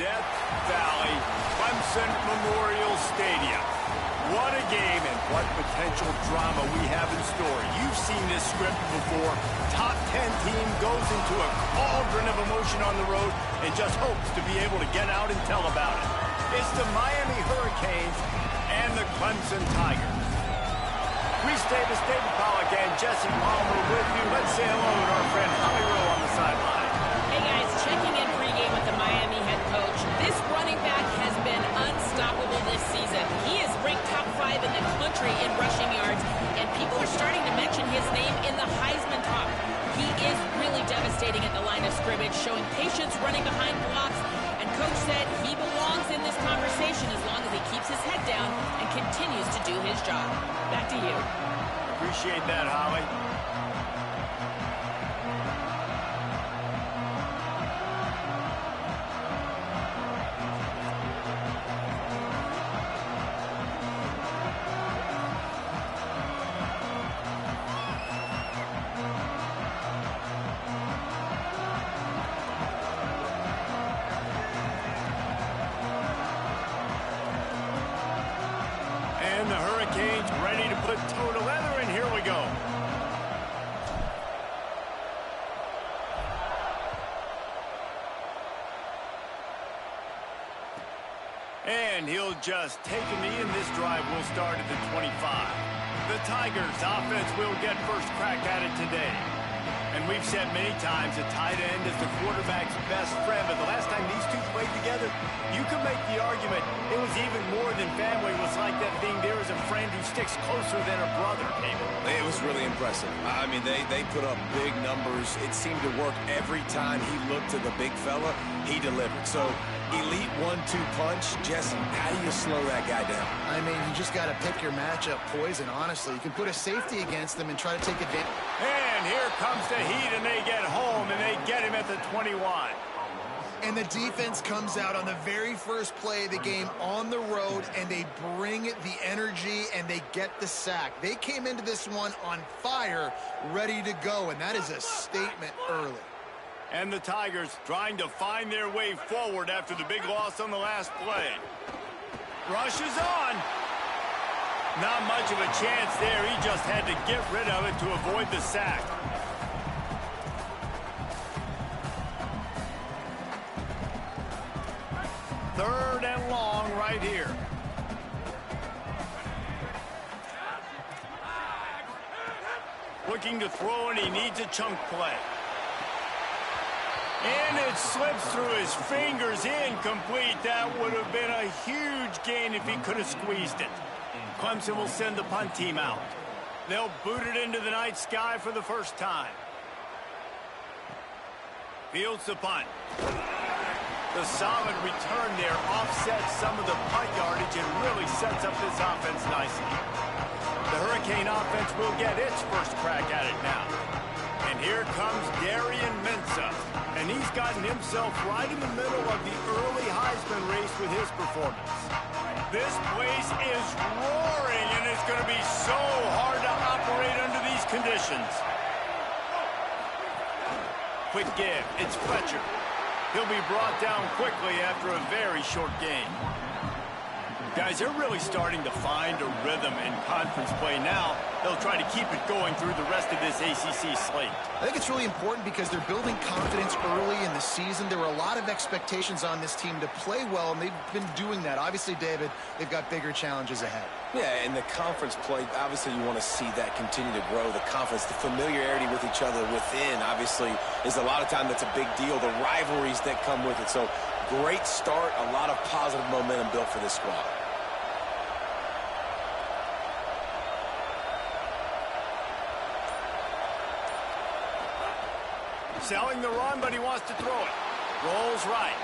Death Valley, Clemson Memorial Stadium. What a game and what potential drama we have in store. You've seen this script before. Top 10 team goes into a cauldron of emotion on the road and just hopes to be able to get out and tell about it. It's the Miami Hurricanes and the Clemson Tigers. Reese Davis, David Pollack, and Jesse Palmer with you. Let's say hello to our friend Holly Rowe on the sideline. Hey guys, checking in pregame with the Miami head coach. This running back has been unstoppable this season. He is ranked top 5 in the country in rushing yards, and people are starting to mention his name in the Heisman talk. He is really devastating at the line of scrimmage, showing patience running behind blocks, and coach said he belongs in this conversation as long as he keeps his head down and continues to do his job. Back to you. Appreciate that, Holly. And the Hurricanes ready to put toe to leather, and here we go. And he'll just take a knee, and this drive will start at the 25. The Tigers offense will get first crack at it today. And we've said many times a tight end is the quarterback's best friend, but the last time these two played together, you could make the argument it was even more than family. It was like that being there as a friend who sticks closer than a brother, David. It was really impressive. I mean, they put up big numbers. It seemed to work every time he looked to the big fella, he delivered. So, elite 1-2 punch. Jesse, how do you slow that guy down? I mean, you just got to pick your matchup poison, honestly. You can put a safety against them and try to take advantage. And here comes the heat, and they get home, and they get him at the 21. And the defense comes out on the very first play of the game on the road, and they bring the energy, and they get the sack. They came into this one on fire, ready to go, and that is a statement early. And the Tigers trying to find their way forward after the big loss on the last play. Rush is on. Not much of a chance there. He just had to get rid of it to avoid the sack. Third and long right here. Looking to throw, and he needs a chunk play. And it slips through his fingers, incomplete. That would have been a huge gain if he could have squeezed it. Clemson will send the punt team out. They'll boot it into the night sky for the first time. Fields the punt. The solid return there offsets some of the punt yardage and really sets up this offense nicely. The Hurricane offense will get its first crack at it now. And here comes Darian Mensah. And he's gotten himself right in the middle of the early Heisman race with his performance. This place is roaring, and it's going to be so hard to operate under these conditions. Quick give. It's Fletcher. He'll be brought down quickly after a very short game. Guys, they're really starting to find a rhythm in conference play now. They'll try to keep it going through the rest of this ACC slate. I think it's really important because they're building confidence early in the season. There were a lot of expectations on this team to play well, and they've been doing that. Obviously, David, they've got bigger challenges ahead. Yeah, and the conference play, obviously you want to see that continue to grow. The confidence, the familiarity with each other within, obviously, is a lot of time that's a big deal. The rivalries that come with it. So, great start, a lot of positive momentum built for this squad. Selling the run, but he wants to throw it. Rolls right.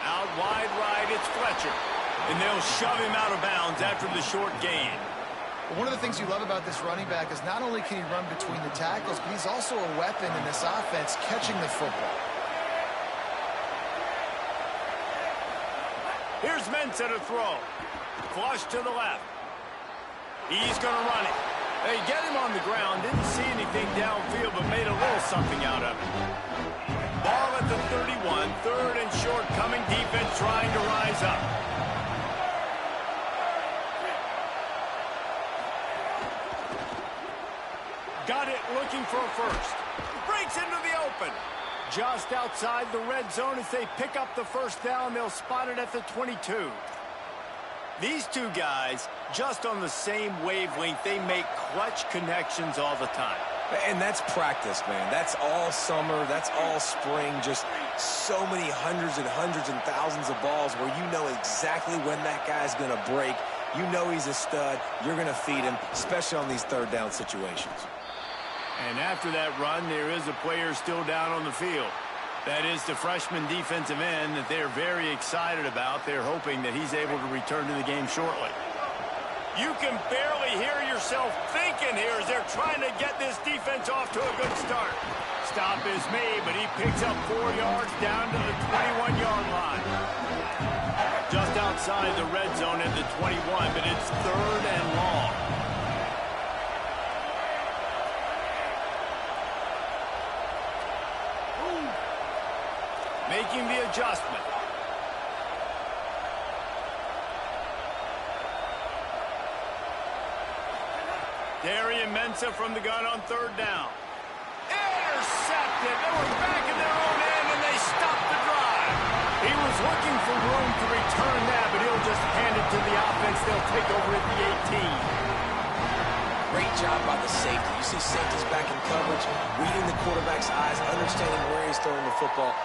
Out wide right, it's Fletcher. And they'll shove him out of bounds after the short gain. One of the things you love about this running back is not only can he run between the tackles, but he's also a weapon in this offense catching the football. Here's Mensah to throw. Flush to the left. He's going to run it. They get him on the ground. Didn't see anything downfield, but made a little something out of it. Ball at at the 31. Third and short coming. Defense trying to rise up. Got it, looking for a first. Breaks into the open. Just outside the red zone as they pick up the first down. They'll spot it at the 22. These two guys, just on the same wavelength, they make clutch connections all the time. And that's practice, man. That's all summer. That's all spring. Just so many hundreds and thousands of balls where you know exactly when that guy's going to break. You know he's a stud. You're going to feed him, especially on these third down situations. And after that run, there is a player still down on the field. That is the freshman defensive end that they're very excited about. They're hoping that he's able to return to the game shortly. You can barely hear yourself thinking here as they're trying to get this defense off to a good start. Stop is made, but he picks up 4 yards down to the 21-yard line. Just outside the red zone at the 21, but it's third and long. Making the adjustment. Darian Mensah from the gun on third down. Intercepted. They were back in their own end, and they stopped the drive. He was looking for room to return that, but he'll just hand it to the offense. They'll take over at the 18. Great job by the safety. You see safeties back in coverage, reading the quarterback's eyes, understanding where he's throwing the football.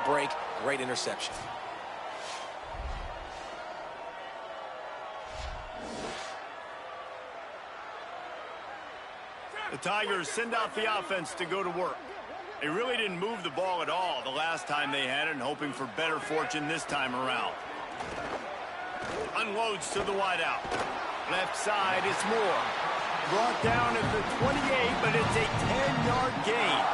Break, great interception. The Tigers send out the offense to go to work. They really didn't move the ball at all the last time they had it, and hoping for better fortune this time around. Unloads to the wideout. Left side, it's Moore. Brought down at the 28, but it's a 10-yard gain.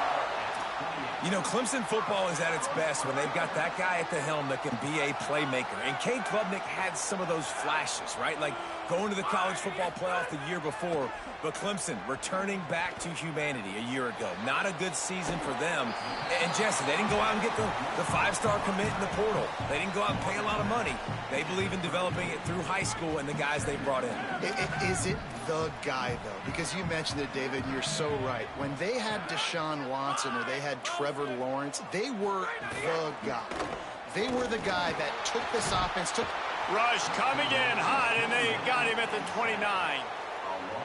You know, Clemson football is at its best when they've got that guy at the helm that can be a playmaker. And Cade Klubnik had some of those flashes, right? Like going to the college football playoff the year before. But Clemson returning back to humanity a year ago. Not a good season for them. And Jesse, they didn't go out and get the five-star commit in the portal. They didn't go out and pay a lot of money. They believe in developing it through high school and the guys they brought in. Is it the guy, though? Because you mentioned it, David, and you're so right. When they had Deshaun Watson or they had Trevor Trevor Lawrence. They were the guy. They were the guy that took this offense, Rush coming in hot, and they got him at the 29.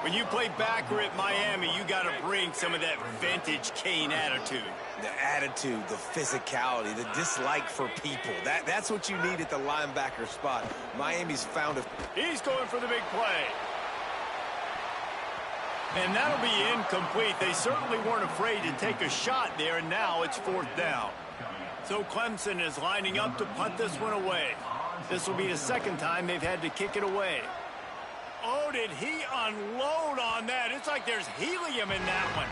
When you play backer at Miami, you got to bring some of that vintage Kane attitude. The attitude, the physicality, the dislike for people. That's what you need at the linebacker spot. Miami's found a... He's going for the big play. And that'll be incomplete. They certainly weren't afraid to take a shot there, and now it's 4th down. So Clemson is lining up to punt this one away. This will be the second time they've had to kick it away. Oh, did he unload on that? It's like there's helium in that one.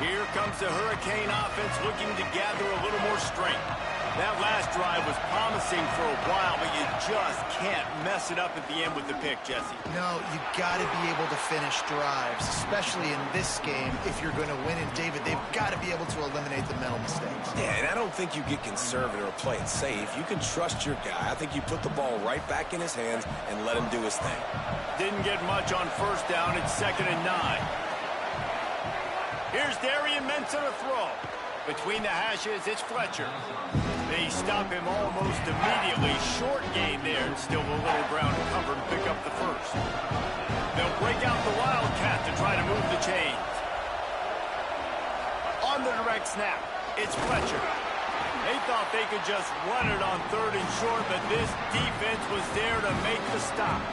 Here comes the Hurricane offense looking to gather a little more strength. That last drive was promising for a while, but you just can't mess it up at the end with the pick, Jesse. No, you got to be able to finish drives, especially in this game. If you're going to win, and David, they've got to be able to eliminate the mental mistakes. Yeah, and I don't think you get conservative or play it safe. You can trust your guy. I think you put the ball right back in his hands and let him do his thing. Didn't get much on 1st down. It's 2nd and 9. Here's Darian Mensah to throw. Between the hashes, it's Fletcher. They stop him almost immediately. Short gain there, and still a little ground covered. Pick up the first. They'll break out the Wildcat to try to move the chains. On the direct snap, it's Fletcher. They thought they could just run it on 3rd and short, but this defense was there to make the stop.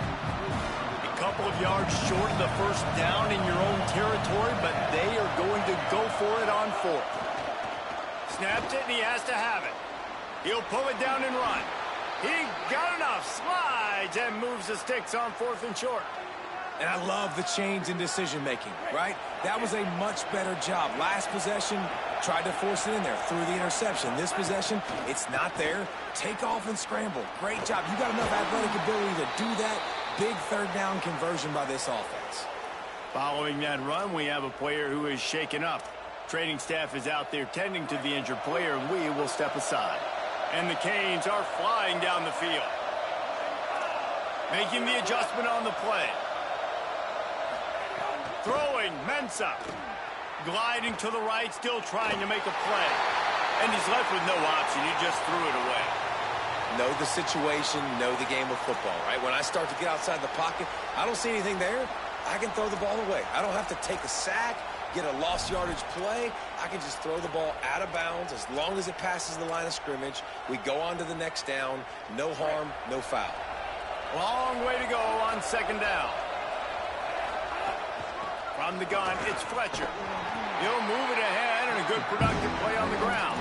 A couple of yards short of the 1st down in your own territory, but they are going to go for it on 4th. Snaps it, and he has to have it. He'll pull it down and run. He got enough, slides, and moves the sticks on 4th and short. And I love the change in decision-making, right? That was a much better job. Last possession, tried to force it in there, threw the interception. This possession, it's not there. Take off and scramble. Great job. You got enough athletic ability to do that. Big 3rd down conversion by this offense. Following that run, we have a player who is shaken up. Training staff is out there tending to the injured player, and we will step aside. And the Canes are flying down the field. Making the adjustment on the play. Throwing, Mensah. Gliding to the right, still trying to make a play. And he's left with no option. He just threw it away. Know the situation, know the game of football, right? When I start to get outside the pocket, I don't see anything there. I can throw the ball away. I don't have to take a sack, get a lost yardage play. I can just throw the ball out of bounds as long as it passes the line of scrimmage. We go on to the next down. No harm, no foul. Long way to go on 2nd down. From the gun, it's Fletcher. He'll move it ahead, and a good productive play on the ground.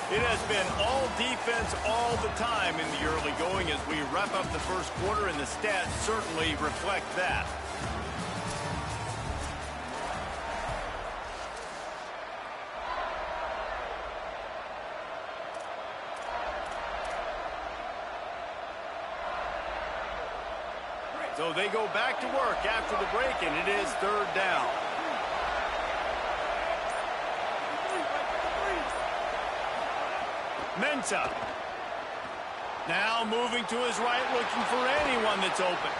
It has been all defense all the time in the early going as we wrap up the 1st quarter, and the stats certainly reflect that. So they go back to work after the break, and it is 3rd down. Mensah. Now moving to his right, looking for anyone that's open.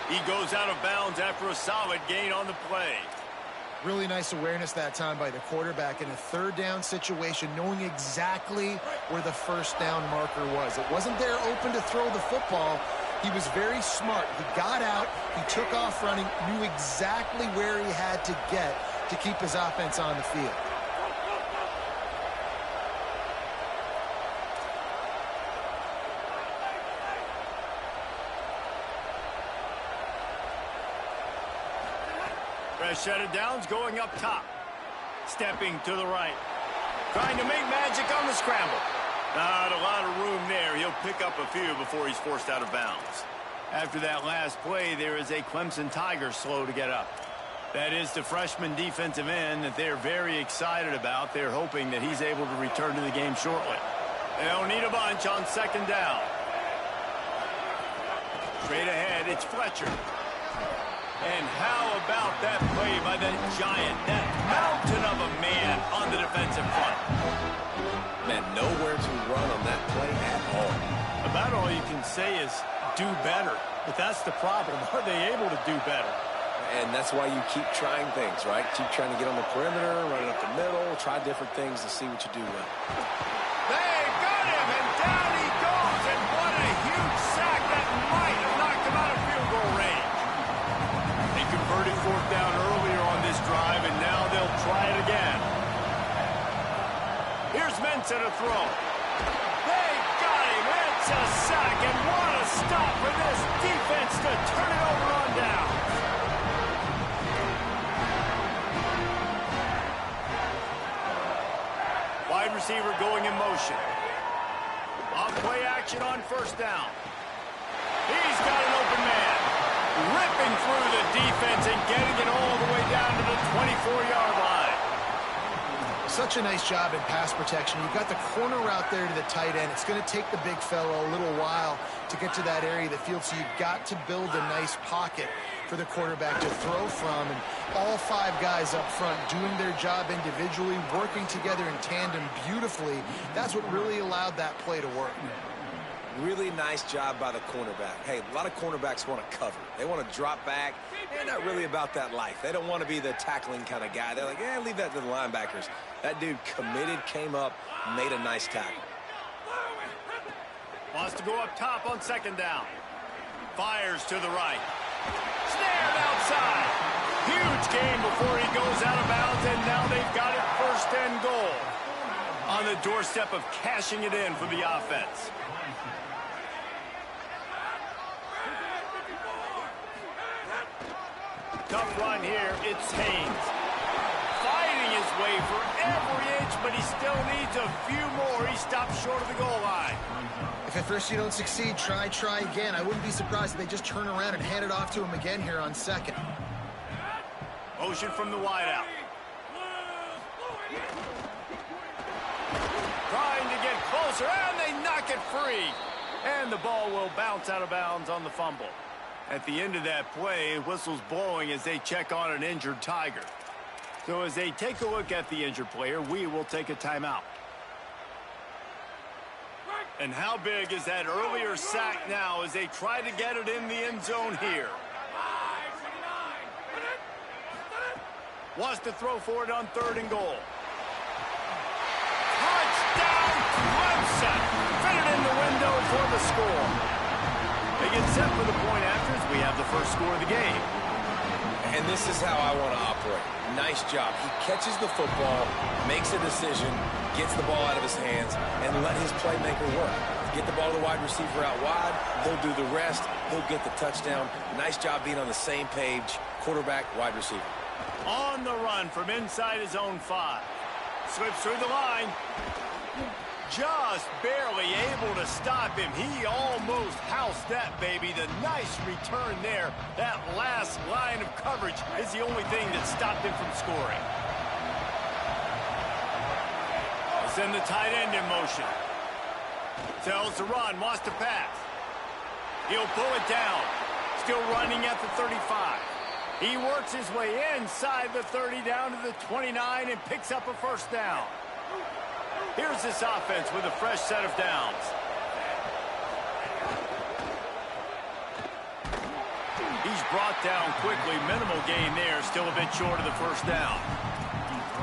He goes out of bounds after a solid gain on the play. Really nice awareness that time by the quarterback in a 3rd down situation, knowing exactly where the 1st down marker was. It wasn't there open to throw the football. He was very smart. He got out, he took off running, knew exactly where he had to get to keep his offense on the field. Fresh set of downs going up top. Stepping to the right. Trying to make magic on the scramble. Not a lot of room there. He'll pick up a few before he's forced out of bounds. After that last play, there is a Clemson Tiger slow to get up. That is the freshman defensive end that they're very excited about. They're hoping that he's able to return to the game shortly. They'll need a bunch on 2nd down. Straight ahead, it's Fletcher. And how about that play by that giant, that mountain of a man on the defensive front? Man, nowhere to run on that play at all. About all you can say is do better. But that's the problem. Are they able to do better? And that's why you keep trying things, right? Keep trying to get on the perimeter, run it up the middle, try different things to see what you do well. They've got him, and down he goes. And what a huge sack that might have knocked him out of field goal range. They converted fourth down earlier on this drive, and now they'll try it again. Here's Mensa to throw. They got him. It's a sack, and what a stop for this defense to turn it over on down. Wide receiver going in motion. Off play action on first down. He's got an open man. Ripping through the defense and getting it all the way down to the 24-yard line. Such a nice job in pass protection. You've got the corner route there to the tight end. It's going to take the big fella a little while to get to that area of the field, so you've got to build a nice pocket for the quarterback to throw from. And all five guys up front doing their job individually, working together in tandem beautifully. That's what really allowed that play to work. Really nice job by the cornerback. Hey, a lot of cornerbacks want to cover. They want to drop back. They're not really about that life. They don't want to be the tackling kind of guy. They're like, yeah, leave that to the linebackers. That dude committed, came up, made a nice tackle. Wants to go up top on second down. Fires to the right. Snared outside. Huge gain before he goes out of bounds, and now they've got it first and goal. On the doorstep of cashing it in for the offense. Tough run here. It's Haynes. Fighting his way for every inch, but he still needs a few more. He stops short of the goal line. If at first you don't succeed, try again. I wouldn't be surprised if they just turn around and hand it off to him again here on second. Motion from the wideout. Trying to get closer, and they knock it free. And the ball will bounce out of bounds on the fumble. At the end of that play, whistle's blowing as they check on an injured Tiger. So as they take a look at the injured player, we will take a timeout. And how big is that earlier sack now as they try to get it in the end zone here? Wants to throw for it on third and goal. Touchdown, Clemson! Fit it in the window for the score. They get set for the point after as we have the first score of the game. And this is how I want to operate. Nice job. He catches the football, makes a decision, gets the ball out of his hands, and let his playmaker work. Get the ball to the wide receiver out wide. He'll do the rest. He'll get the touchdown. Nice job being on the same page, quarterback, wide receiver. On the run from inside his own 5. Slips through the line. Just barely able to stop him. He almost housed that baby. The nice return there. That last line of coverage is the only thing that stopped him from scoring. Send the tight end in motion. Tells to run, wants to pass. He'll pull it down. Still running at the 35. He works his way inside the 30 down to the 29 and picks up a first down. Here's this offense with a fresh set of downs. He's brought down quickly. Minimal gain there. Still a bit short of the first down.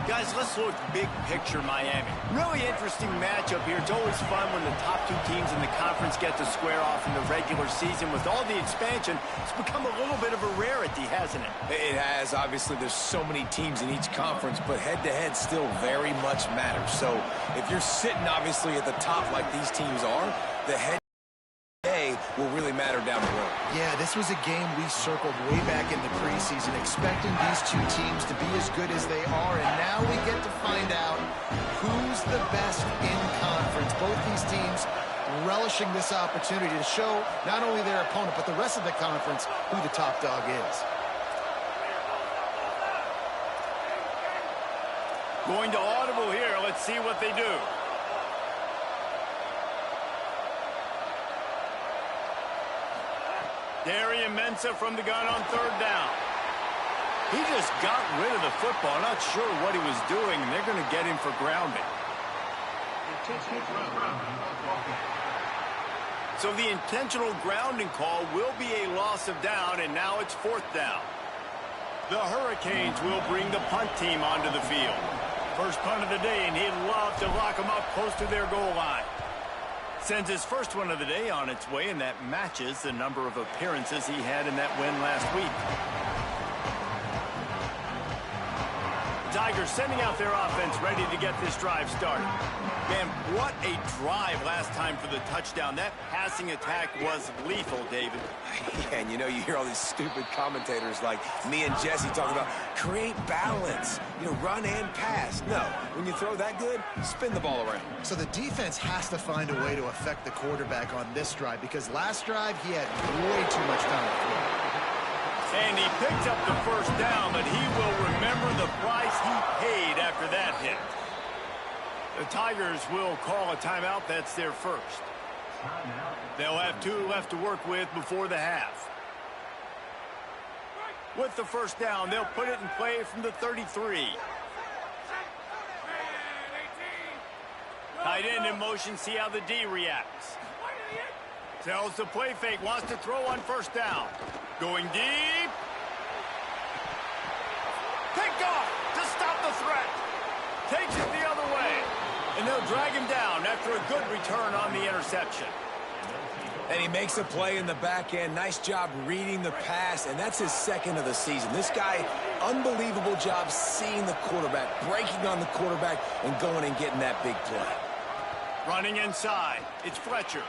Guys, let's look big picture Miami. Really interesting matchup here. It's always fun when the top two teams in the conference get to square off in the regular season. With all the expansion, it's become a little bit of a rarity, hasn't it? It has. Obviously, there's so many teams in each conference, but head-to-head still very much matters. So if you're sitting, obviously, at the top like these teams are, the head will really matter down the road. Yeah, this was a game we circled way back in the preseason, expecting these two teams to be as good as they are, and now we get to find out who's the best in conference. Both these teams relishing this opportunity to show not only their opponent, but the rest of the conference who the top dog is. Going to audible here. Let's see what they do. Darian Mensah from the gun on third down. He just got rid of the football. Not sure what he was doing, and they're going to get him for grounding. So the intentional grounding call will be a loss of down, and now it's 4th down. The Hurricanes will bring the punt team onto the field. First punt of the day, and he'd love to lock them up close to their goal line. Sends his first one of the day on its way, and that matches the number of appearances he had in that win last week. Tigers sending out their offense ready to get this drive started. Man, what a drive last time for the touchdown. That passing attack was lethal, David. Yeah, and you know, you hear all these stupid commentators like me and Jesse talking about create balance, you know, run and pass. No, when you throw that good, spin the ball around. So the defense has to find a way to affect the quarterback on this drive, because last drive he had way too much time to throw. And he picked up the first down, but he will remember the price he paid after that hit. The Tigers will call a timeout. That's their first. They'll have 2 left to work with before the half. With the first down, they'll put it in play from the 33. Tight end in motion, see how the D reacts. Tells the play fake, wants to throw on first down. Going deep. Picked off to stop the threat. Takes it the other way. And they'll drag him down after a good return on the interception. And he makes a play in the back end. Nice job reading the pass, and that's his 2nd of the season. This guy, unbelievable job seeing the quarterback, breaking on the quarterback, and going and getting that big play. Running inside, it's Fletcher.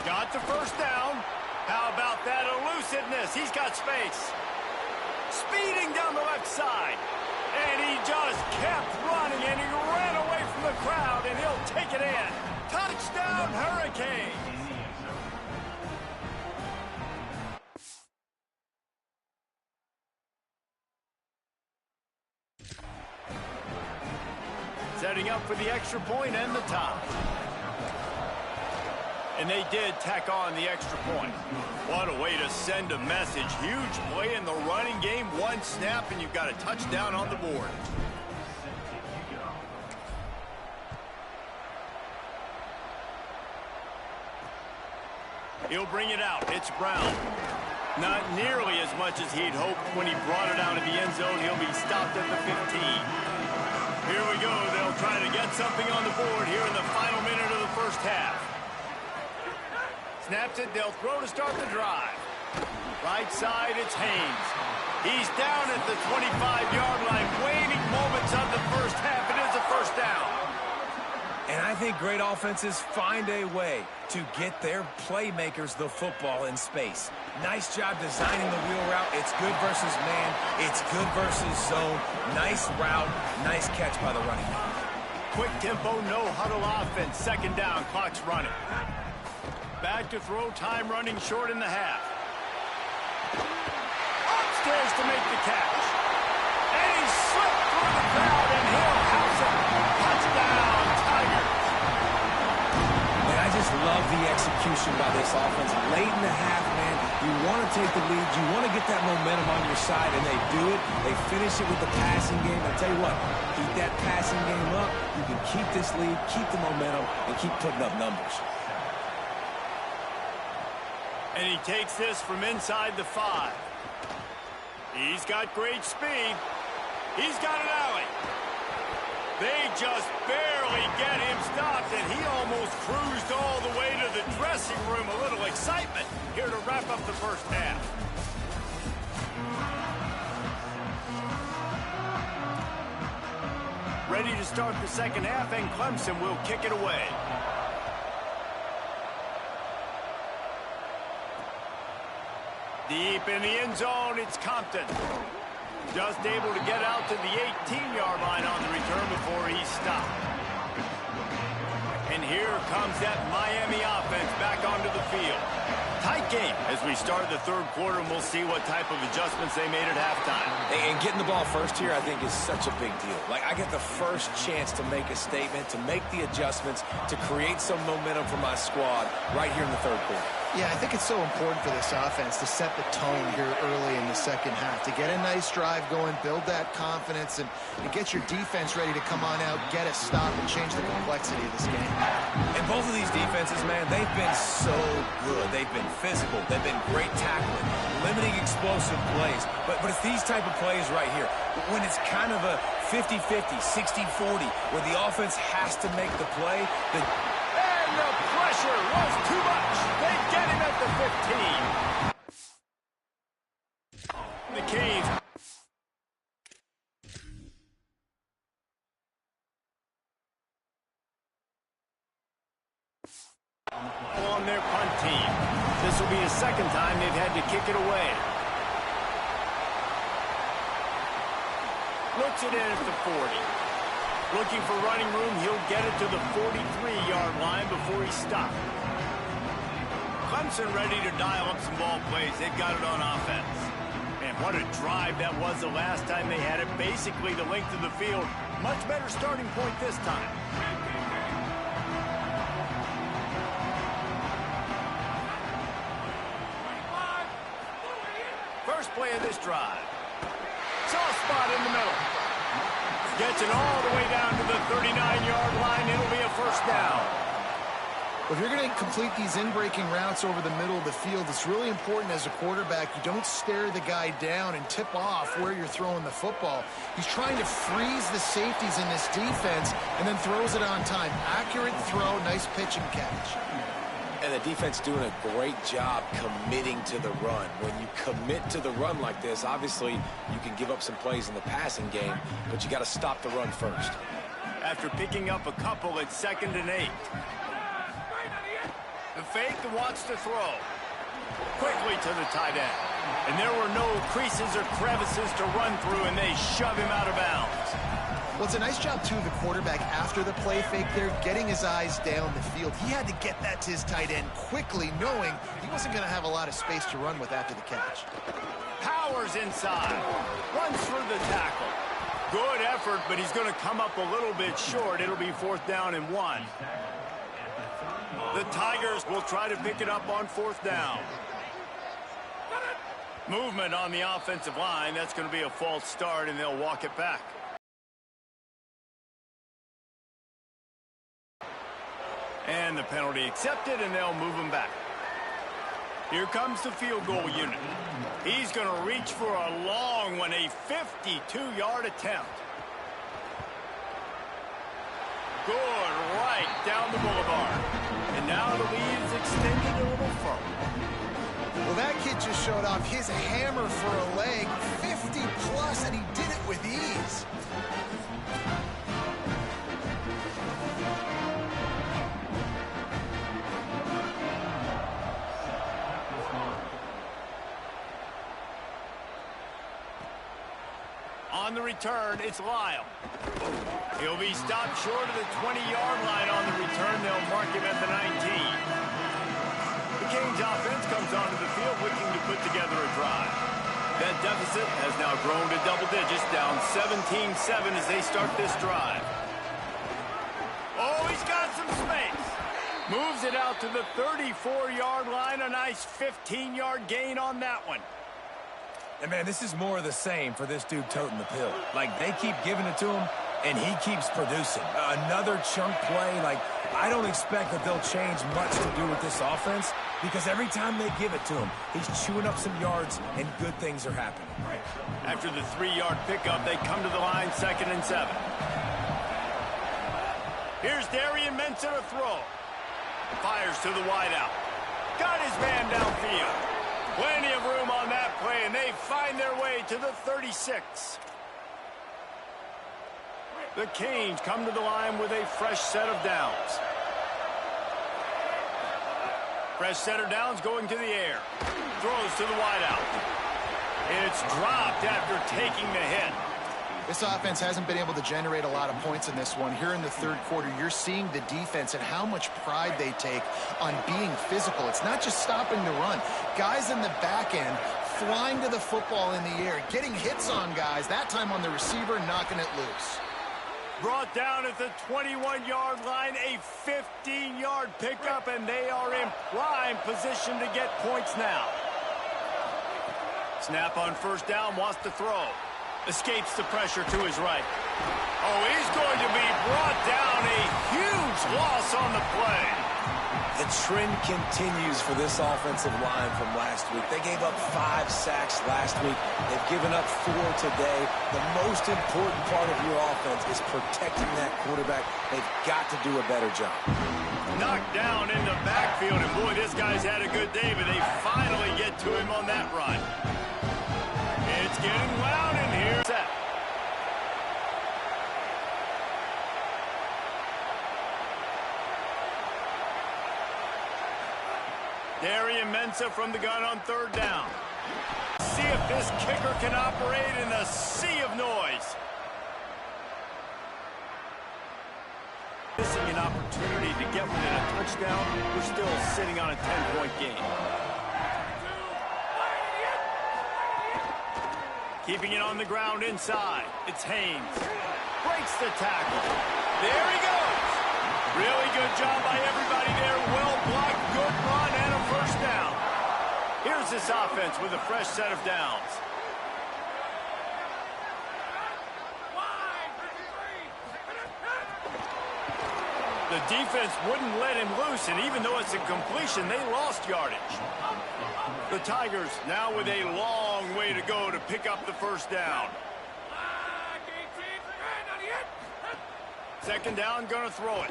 Got the first down. How about that elusiveness? He's got space. Speeding down the left side. And he just kept running, and he ran away from the crowd, and he'll take it in. Touchdown, Hurricanes. Setting up for the extra point and the tie. And they did tack on the extra point. What a way to send a message. Huge play in the running game. 1 snap, and you've got a touchdown on the board. He'll bring it out. It's Brown. Not nearly as much as he'd hoped when he brought it out of the end zone. He'll be stopped at the 15. Here we go. They'll try to get something on the board here in the final minute of the first half. Snaps it, they'll throw to start the drive. Right side, it's Haynes. He's down at the 25-yard line, waning moments of the first half. It is a first down. And I think great offenses find a way to get their playmakers the football in space. Nice job designing the wheel route. It's good versus man. It's good versus zone. Nice route. Nice catch by the running back. Quick tempo, no huddle offense. 2nd down, clock's running. Back to throw, time running short in the half. Upstairs to make the catch. And he slipped through the crowd, and he'll house it. Touchdown, Tigers. And I just love the execution by this offense. Late in the half, man, you want to take the lead. You want to get that momentum on your side, and they do it. They finish it with the passing game. I tell you what, keep that passing game up. You can keep this lead, keep the momentum, and keep putting up numbers. And he takes this from inside the 5. He's got great speed. He's got an alley. They just barely get him stopped, and he almost cruised all the way to the dressing room. A little excitement here to wrap up the first half. Ready to start the second half, and Clemson will kick it away. Deep in the end zone, it's Compton. Just able to get out to the 18-yard line on the return before he's stopped. And here comes that Miami offense back onto the field. Tight game as we start the 3rd quarter, and we'll see what type of adjustments they made at halftime. And getting the ball first here, I think, is such a big deal. Like, I get the first chance to make a statement, to make the adjustments, to create some momentum for my squad right here in the 3rd quarter. Yeah, I think it's so important for this offense to set the tone here early in the second half, to get a nice drive going, build that confidence, and get your defense ready to come on out, get a stop, and change the complexity of this game. And both of these defenses, man, they've been so good. They've been physical. They've been great tackling, limiting explosive plays. But it's these type of plays right here, when it's kind of a 50-50, 60-40, where the offense has to make the play, and the pressure was too much. They get him at the 15. The Canes. On their punt team. This will be the second time they've had to kick it away. Looks it in at the 40. Looking for running room, he'll get it to the 43-yard line before he stopped. Clemson ready to dial up some ball plays. They've got it on offense. And what a drive that was the last time they had it. Basically the length of the field. Much better starting point this time. First play of this drive. Soft spot in the middle. Gets it all the way down to the 39-yard line. It'll be a first down. Well, if you're going to complete these in-breaking routes over the middle of the field, it's really important as a quarterback you don't stare the guy down and tip off where you're throwing the football. He's trying to freeze the safeties in this defense and then throws it on time. Accurate throw, nice pitch and catch. And the defense doing a great job committing to the run. When you commit to the run like this, obviously you can give up some plays in the passing game, but you got to stop the run first. After picking up a couple, it's 2nd and 8. The fake that wants to throw. Quickly to the tight end. And there were no creases or crevices to run through, and they shove him out of bounds. Well, it's a nice job, too, of the quarterback after the play fake there, getting his eyes down the field. He had to get that to his tight end quickly, knowing he wasn't going to have a lot of space to run with after the catch. Powers inside. Runs through the tackle. Good effort, but he's going to come up a little bit short. It'll be 4th down and 1. The Tigers will try to pick it up on 4th down. Movement on the offensive line. That's going to be a false start, and they'll walk it back. And the penalty accepted, and they'll move him back. Here comes the field goal unit. He's going to reach for a long one, a 52-yard attempt. Good, right down the boulevard. And now the lead is extended a little further. Well, that kid just showed off his hammer for a leg, 50-plus, and he did it with ease. On the return, it's Lyle. He'll be stopped short of the 20-yard line on the return. They'll mark him at the 19. The Canes offense comes onto the field looking to put together a drive. That deficit has now grown to double digits, down 17-7 as they start this drive. Oh, he's got some space. Moves it out to the 34-yard line. A nice 15-yard gain on that one. And, man, this is more of the same for this dude toting the pill. Like, they keep giving it to him, and he keeps producing. Another chunk play. Like, I don't expect that they'll change much to do with this offense because every time they give it to him, he's chewing up some yards, and good things are happening. After the 3-yard pickup, they come to the line, 2nd and 7. Here's Darian Menson, a throw. Fires to the wideout. Got his man downfield. Plenty of room on that play, and they find their way to the 36. The Canes come to the line with a fresh set of downs. Fresh set of downs going to the air. Throws to the wideout. It's dropped after taking the hit. This offense hasn't been able to generate a lot of points in this one. Here in the third quarter, you're seeing the defense and how much pride they take on being physical. It's not just stopping the run. Guys in the back end flying to the football in the air, getting hits on guys, that time on the receiver, knocking it loose. Brought down at the 21-yard line, a 15-yard pickup, and they are in prime position to get points now. Snap on first down, wants to throw. Escapes the pressure to his right. Oh, he's going to be brought down. A huge loss on the play. The trend continues for this offensive line from last week. They gave up 5 sacks last week. They've given up 4 today. The most important part of your offense is protecting that quarterback. They've got to do a better job. Knocked down in the backfield, and boy, this guy's had a good day, but they finally get to him on that run. It's getting loud in here. Set. Darian Mensah from the gun on third down. See if this kicker can operate in a sea of noise. Missing an opportunity to get within a touchdown. We're still sitting on a 10-point game. Keeping it on the ground inside. It's Haynes. Breaks the tackle. There he goes. Really good job by everybody there. Well blocked, good run, and a first down. Here's this offense with a fresh set of downs. The defense wouldn't let him loose, and even though it's a completion, they lost yardage. The Tigers now with a long way to go to pick up the first down. Second down, gonna throw it.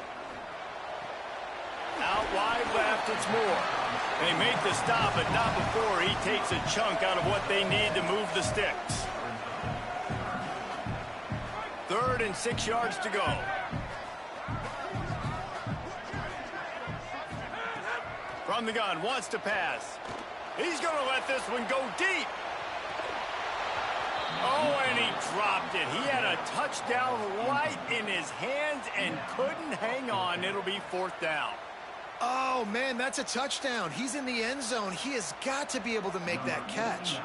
Out wide left, it's Moore. They make the stop, but not before he takes a chunk out of what they need to move the sticks. 3rd and 6 yards to go. From the gun, wants to pass. He's going to let this one go deep. Oh, and he dropped it. He had a touchdown right in his hands and couldn't hang on. It'll be 4th down. Oh, man, that's a touchdown. He's in the end zone. He has got to be able to make that catch.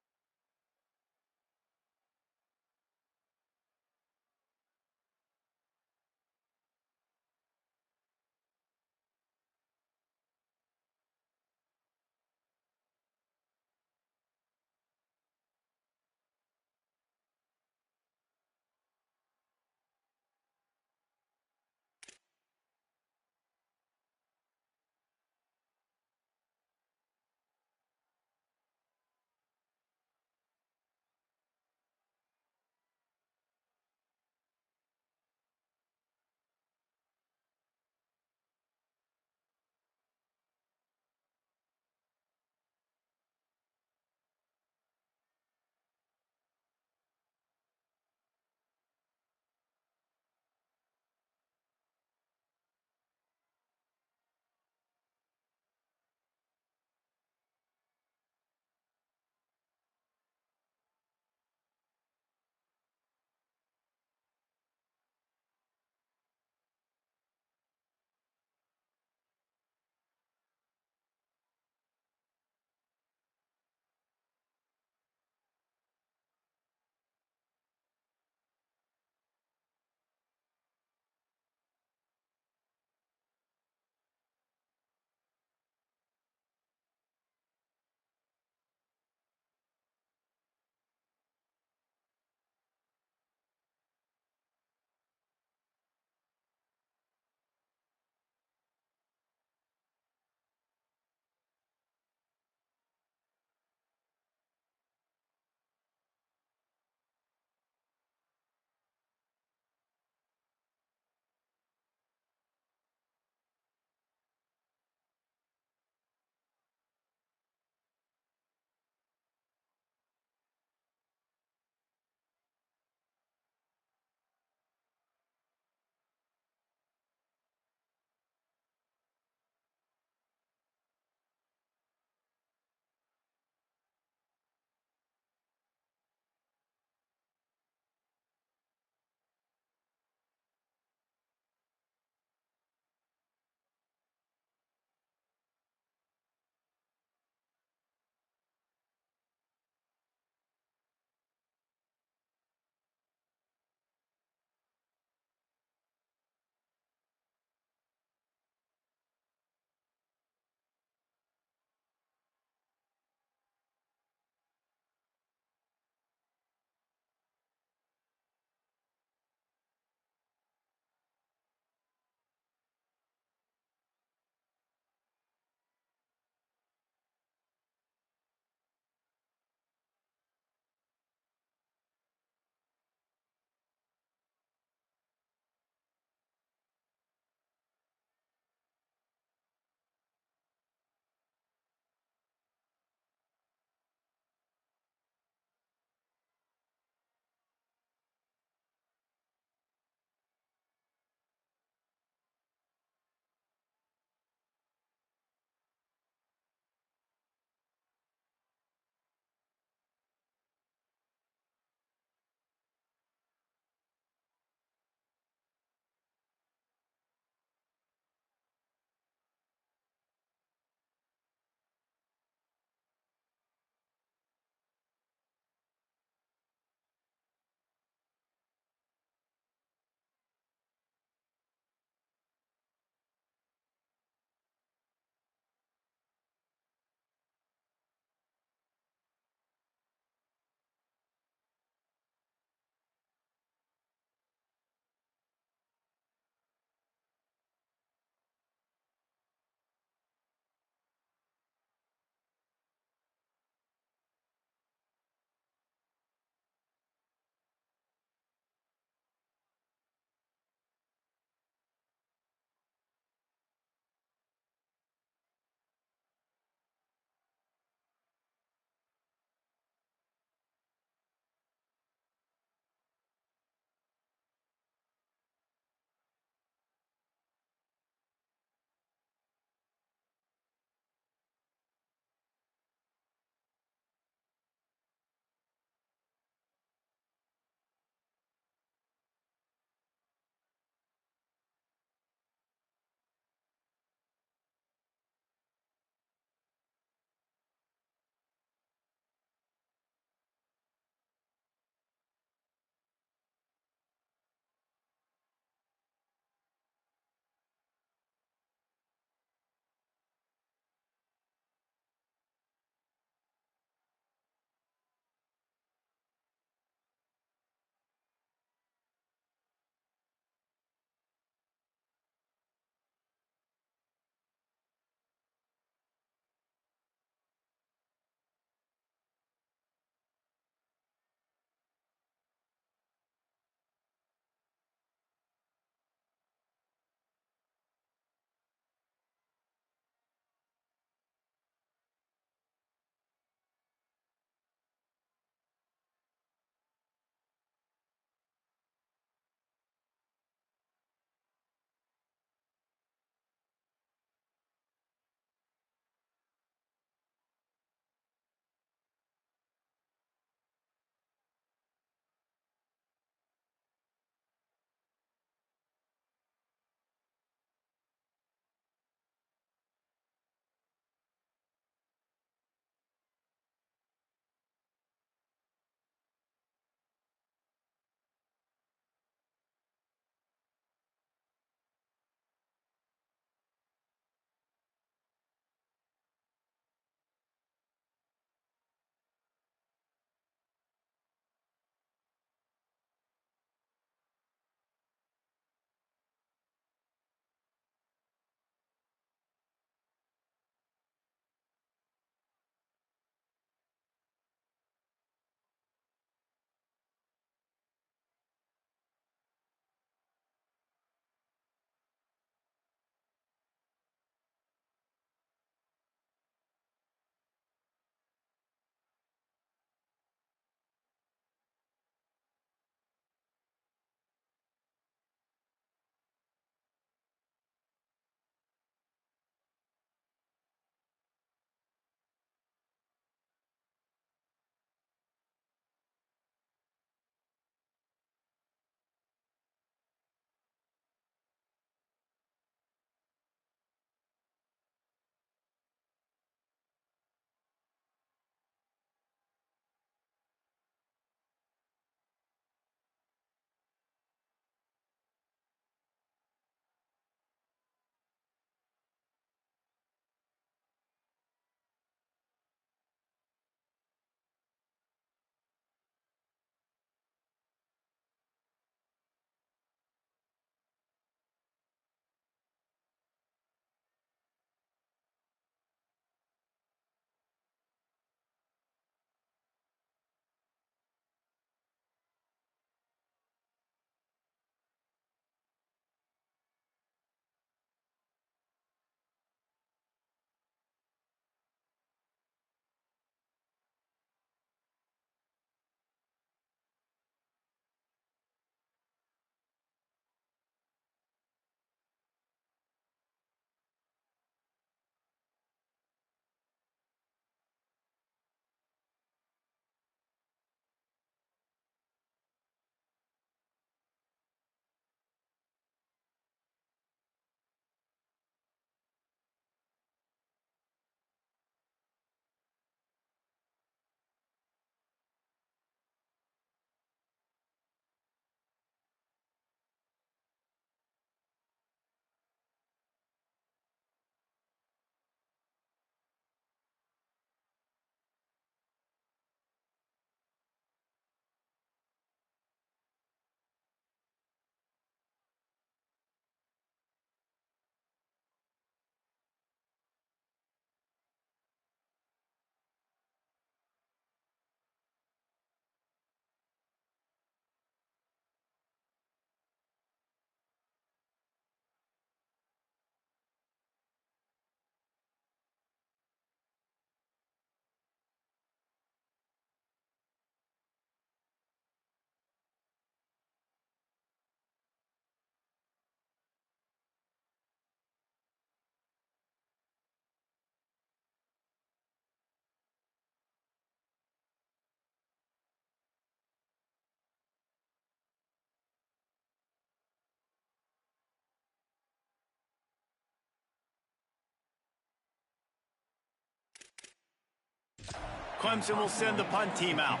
Clemson will send the punt team out.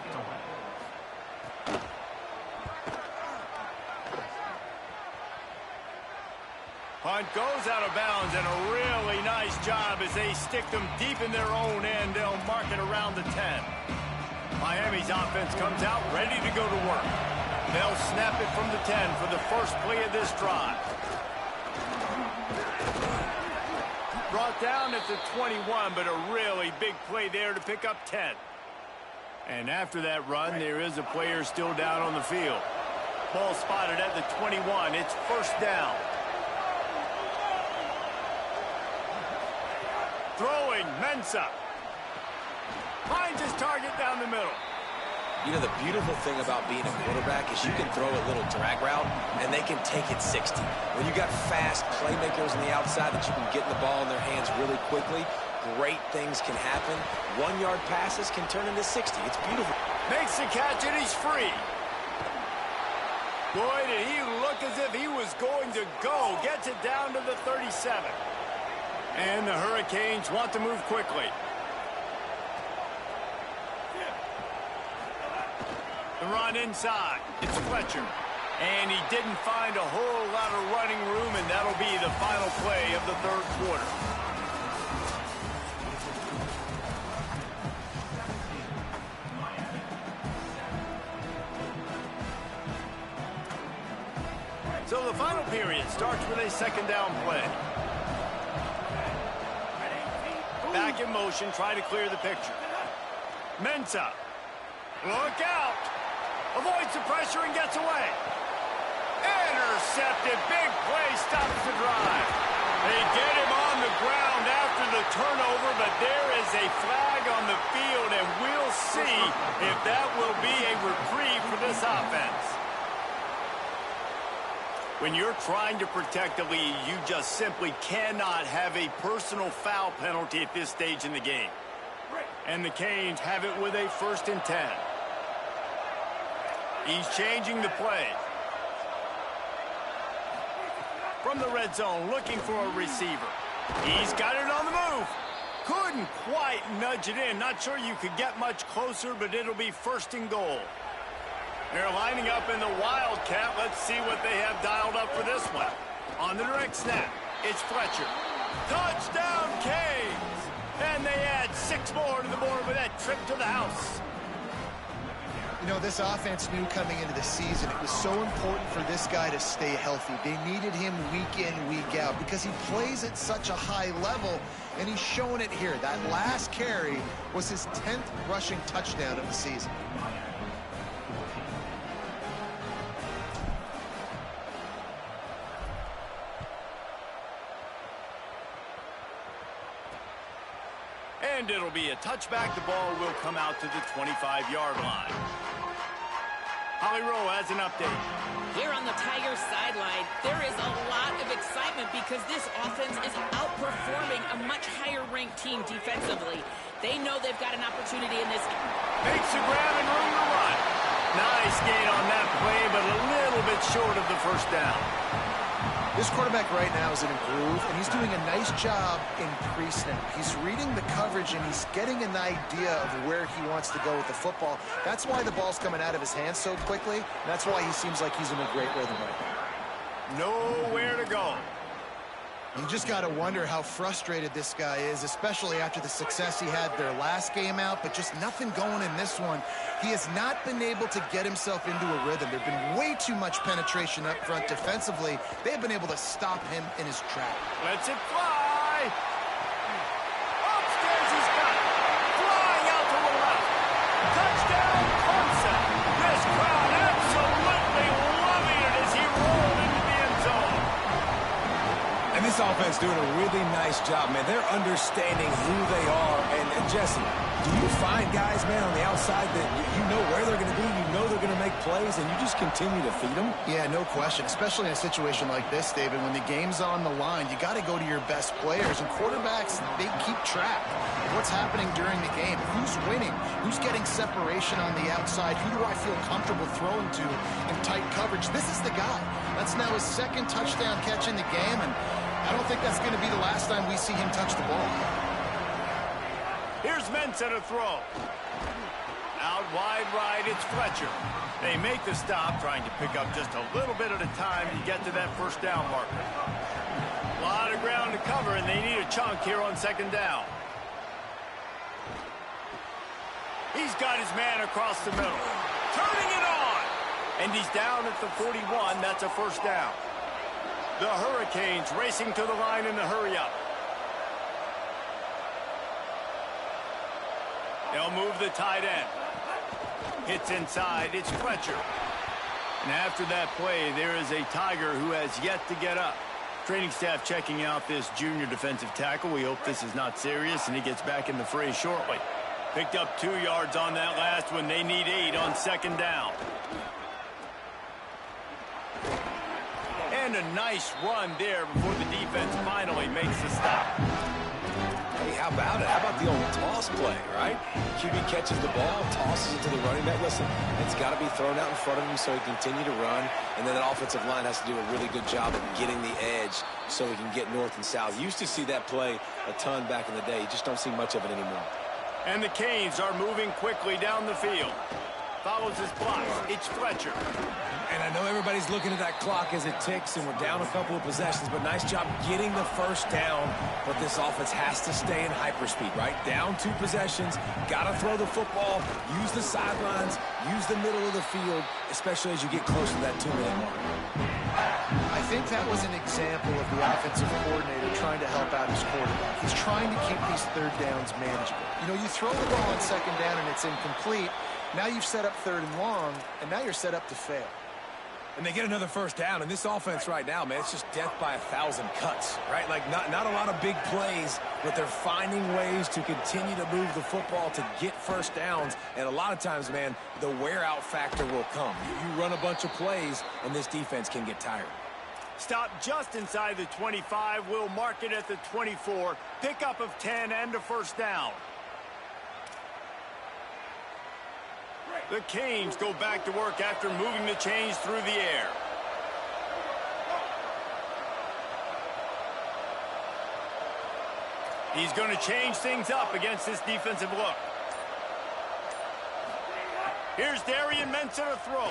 Punt goes out of bounds, and a really nice job as they stick them deep in their own end. They'll mark it around the 10. Miami's offense comes out ready to go to work. They'll snap it from the 10 for the first play of this drive. Brought down at the 21, but a really big play there to pick up 10. And after that run, there is a player still down on the field. Ball spotted at the 21. It's first down. Throwing, Mensa. Finds his target down the middle. You know, the beautiful thing about being a quarterback is you can throw a little drag route, and they can take it 60. When you got fast playmakers on the outside that you can get the ball in their hands really quickly, great things can happen. 1-yard passes can turn into 60. It's beautiful. Makes the catch, and he's free. Boy, did he look as if he was going to go. Gets it down to the 37. And the Hurricanes want to move quickly. The run inside. It's Fletcher. And he didn't find a whole lot of running room, and that'll be the final play of the third quarter. So the final period starts with a second down play. Back in motion, try to clear the picture. Mensa. Look out. Avoids the pressure and gets away. Intercepted. Big play stops the drive. They get him on the ground after the turnover, but there is a flag on the field, and we'll see if that will be a reprieve for this offense. When you're trying to protect the lead, you just simply cannot have a personal foul penalty at this stage in the game. And the Canes have it with a 1st and 10. He's changing the play. From the red zone, looking for a receiver. He's got it on the move. Couldn't quite nudge it in. Not sure you could get much closer, but it'll be 1st and goal. They're lining up in the Wildcat. Let's see what they have dialed up for this one. On the direct snap, it's Fletcher. Touchdown, Canes! And they add 6 more to the board with that trip to the house. You know, this offense knew coming into the season it was so important for this guy to stay healthy. They needed him week in, week out because he plays at such a high level, and he's showing it here. That last carry was his 10th rushing touchdown of the season. And it'll be a touchback. The ball will come out to the 25-yard line. Holly Rowe has an update. Here on the Tigers sideline, there is a lot of excitement because this offense is outperforming a much higher-ranked team defensively. They know they've got an opportunity in this game. Makes the grab and room to run. Nice gain on that play, but a little bit short of the 1st down. This quarterback right now is in a groove, and he's doing a nice job in pre-snap. He's reading the coverage, and he's getting an idea of where he wants to go with the football. That's why the ball's coming out of his hands so quickly, and that's why he seems like he's in a great rhythm right now. Nowhere to go. You just got to wonder how frustrated this guy is, especially after the success he had their last game out, but just nothing going in this one. He has not been able to get himself into a rhythm. There's been way too much penetration up front defensively. They've been able to stop him in his track. Lets it fly. Upstairs he's got it. Flying out to the left. Touchdown, Clemson. This crowd absolutely loving it as he rolled into the end zone. And this offense doing a really nice job, man. They're understanding who they are. And Jesse, do you find guys, man, on the outside that you know where they're going to be, you know they're going to make plays, and you just continue to feed them? Yeah, no question, especially in a situation like this, David. When the game's on the line, you got to go to your best players, and quarterbacks, they keep track of what's happening during the game. Who's winning? Who's getting separation on the outside? Who do I feel comfortable throwing to in tight coverage? This is the guy. That's now his 2nd touchdown catch in the game, and I don't think that's going to be the last time we see him touch the ball. Here's Mensah to throw. Out wide right, it's Fletcher. They make the stop, trying to pick up just a little bit at a time to get to that first down marker. A lot of ground to cover, and they need a chunk here on second down. He's got his man across the middle. Turning it on! And he's down at the 41. That's a first down. The Hurricanes racing to the line in the hurry-up. They'll move the tight end. Hits inside. It's Fletcher. And after that play, there is a Tiger who has yet to get up. Training staff checking out this junior defensive tackle. We hope this is not serious, and he gets back in the fray shortly. Picked up 2 yards on that last one. They need 8 on second down. And a nice run there before the defense finally makes the stop. Hey, how about it? How about the old toss play, right? QB catches the ball, tosses it to the running back. Listen, it's got to be thrown out in front of him so he can continue to run. And then the offensive line has to do a really good job of getting the edge so he can get north and south. You used to see that play a ton back in the day. You just don't see much of it anymore. And the Canes are moving quickly down the field. Follows his blocks. It's Fletcher. And I know everybody's looking at that clock as it ticks, and we're down a couple of possessions, but nice job getting the first down. But this offense has to stay in hyperspeed, right? Down 2 possessions, got to throw the football, use the sidelines, use the middle of the field, especially as you get close to that 2-minute mark. I think that was an example of the offensive coordinator trying to help out his quarterback. He's trying to keep these third downs manageable. You know, you throw the ball on second down and it's incomplete. Now you've set up third and long, and now you're set up to fail. And they get another first down. And this offense right now, man, it's just death by 1,000 cuts, right? Like, not a lot of big plays, but they're finding ways to continue to move the football to get first downs. And a lot of times, man, the wear-out factor will come. You run a bunch of plays, and this defense can get tired. Stop just inside the 25. We'll mark it at the 24. Pickup of 10 and a first down. The Canes go back to work after moving the chains through the air. He's going to change things up against this defensive look. Here's Darian Mensah to throw.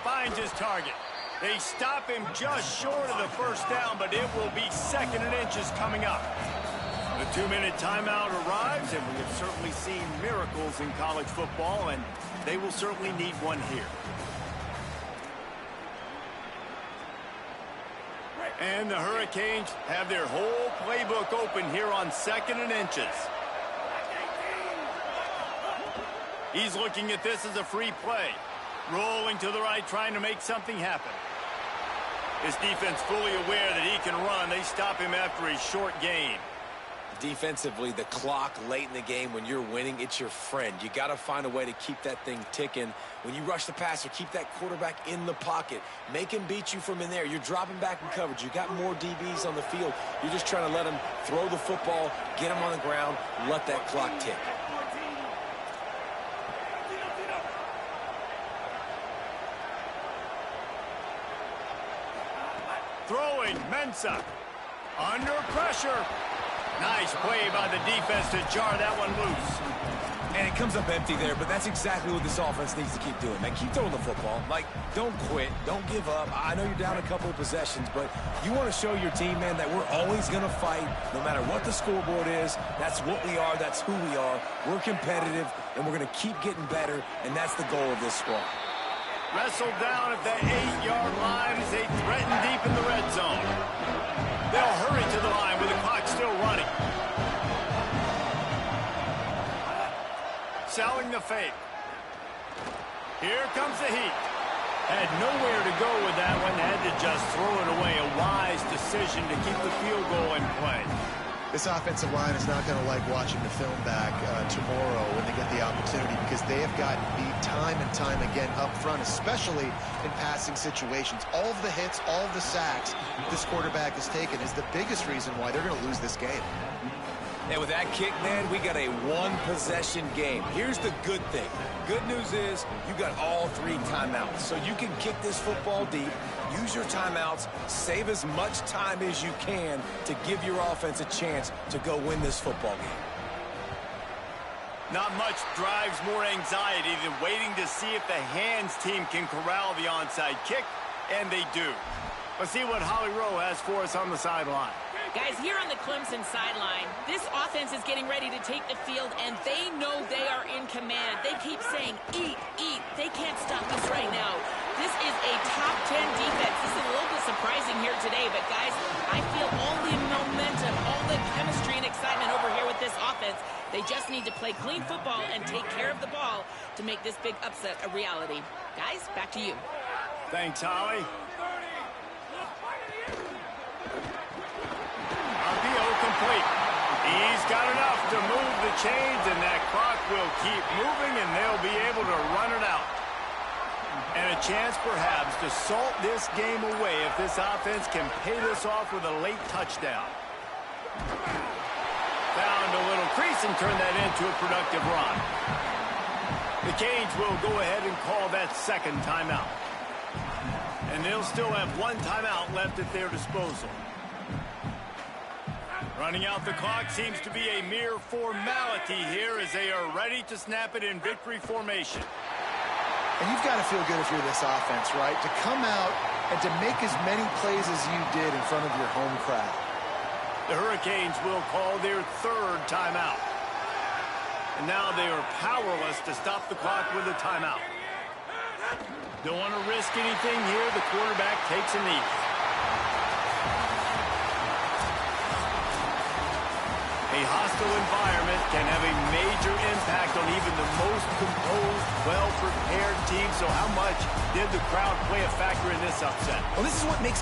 Finds his target. They stop him just short of the first down, but it will be 2nd and inches coming up. The 2-minute timeout arrives, and we have certainly seen miracles in college football, and they will certainly need one here. And the Hurricanes have their whole playbook open here on 2nd and inches. He's looking at this as a free play. Rolling to the right, trying to make something happen. His defense fully aware that he can run. They stop him after a short gain. Defensively, the clock late in the game, when you're winning, it's your friend. You got to find a way to keep that thing ticking. When you rush the passer, keep that quarterback in the pocket. Make him beat you from in there. You're dropping back in coverage. You got more DBs on the field. You're just trying to let him throw the football, get him on the ground, let that clock tick. Throwing, Mensah. Under pressure. Nice play by the defense to jar that one loose. And it comes up empty there, but that's exactly what this offense needs to keep doing, man. Keep throwing the football. Like, don't quit. Don't give up. I know you're down a couple of possessions, but you want to show your team, man, that we're always going to fight no matter what the scoreboard is. That's what we are. That's who we are. We're competitive, and we're going to keep getting better, and that's the goal of this squad. Wrestled down at the 8-yard line as they threaten deep in the red zone. They'll hurry to the line with the clock still running. Selling the fake. Here comes the heat. Had nowhere to go with that one. Had to just throw it away. A wise decision to keep the field goal in play. This offensive line is not going to like watching the film back tomorrow when they get the opportunity, because they have gotten beat time and time again up front, especially in passing situations. All of the hits, all of the sacks this quarterback has taken is the biggest reason why they're going to lose this game. And with that kick, man, we got a one-possession game. Here's the good thing. Good news is you got all 3 timeouts. So you can kick this football deep, use your timeouts, save as much time as you can to give your offense a chance to go win this football game. Not much drives more anxiety than waiting to see if the hands team can corral the onside kick, and they do. Let's see what Holly Rowe has for us on the sideline. Guys, here on the Clemson sideline, this offense is getting ready to take the field, and they know they are in command. They keep saying, eat, eat. They can't stop us right now. This is a top 10 defense. This is a little bit surprising here today, but guys, I feel all the momentum, all the chemistry and excitement over here with this offense. They just need to play clean football and take care of the ball to make this big upset a reality. Guys, back to you. Thanks, Holly. Complete. He's got enough to move the chains, and that clock will keep moving, and they'll be able to run it out. And a chance, perhaps, to salt this game away if this offense can pay this off with a late touchdown. Found a little crease and turned that into a productive run. The Canes will go ahead and call that second timeout. And they'll still have one timeout left at their disposal. Running out the clock seems to be a mere formality here as they are ready to snap it in victory formation. And you've got to feel good if you're this offense, right? To come out and to make as many plays as you did in front of your home crowd. The Hurricanes will call their third timeout. And now they are powerless to stop the clock with a timeout. Don't want to risk anything here. The quarterback takes a knee. A hostile environment can have a major impact on even the most composed, well-prepared team. So how much did the crowd play a factor in this upset? Well, this is what makes